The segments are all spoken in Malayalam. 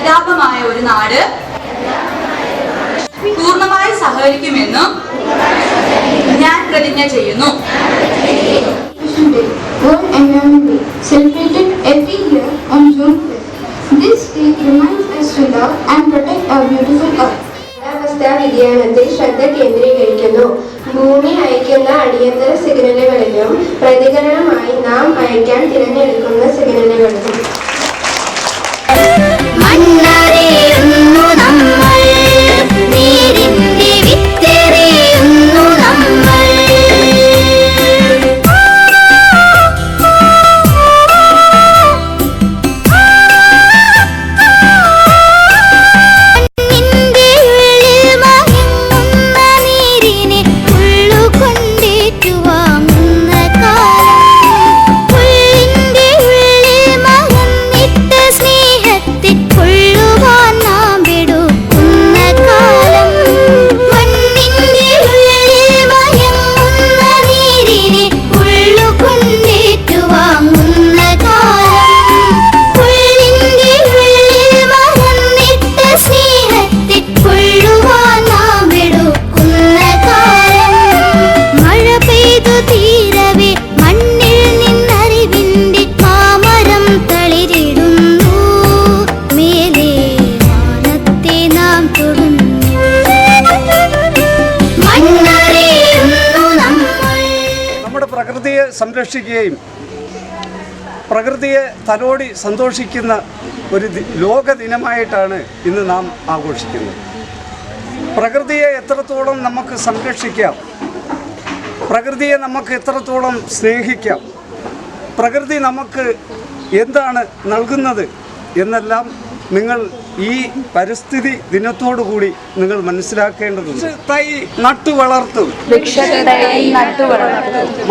ഹരിതാപമായ ഒരു നാട് പൂർണ്ണമായി സഹകരിക്കുമെന്നും ഞാൻ പ്രതിജ്ഞ ചെയ്യുന്നു. World Environment Day, celebrated every year on June 5th. This day reminds us to love and protect our beautiful earth. കാലാവസ്ഥാ വ്യതിയാനത്തിൽ ശ്രദ്ധ കേന്ദ്രീകരിക്കുന്നു. ഭൂമി അയക്കുന്ന അടിയന്തര സിഗ്നലുകളിലും പ്രതികരണമായി നാം അയക്കാൻ തിരഞ്ഞെടുക്കുന്ന സിഗ്നലുകളിലും പ്രകൃതിയെ സംരക്ഷിക്കുകയും പ്രകൃതിയെ തലോടി സന്തോഷിക്കുന്ന ഒരു ലോക ദിനമായിട്ടാണ് ഇന്ന് നാം ആഘോഷിക്കുന്നത്. പ്രകൃതിയെ എത്രത്തോളം നമുക്ക് സംരക്ഷിക്കാം, പ്രകൃതിയെ നമുക്ക് എത്രത്തോളം സ്നേഹിക്കാം, പ്രകൃതി നമുക്ക് എന്താണ് നൽകുന്നത് എന്നെല്ലാം നിങ്ങൾ ഈ പരിസ്ഥിതി ദിനത്തോടുകൂടി നിങ്ങൾ മനസ്സിലാക്കേണ്ടതുണ്ട്. തൈ നട്ടു വളർത്തും,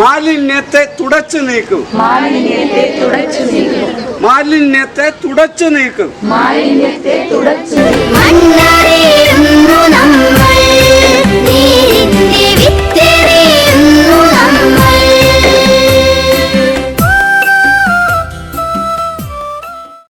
മാലിന്യത്തെ തുടച്ചു നീക്കും, മാലിന്യത്തെ തുടച്ചു നീക്കും.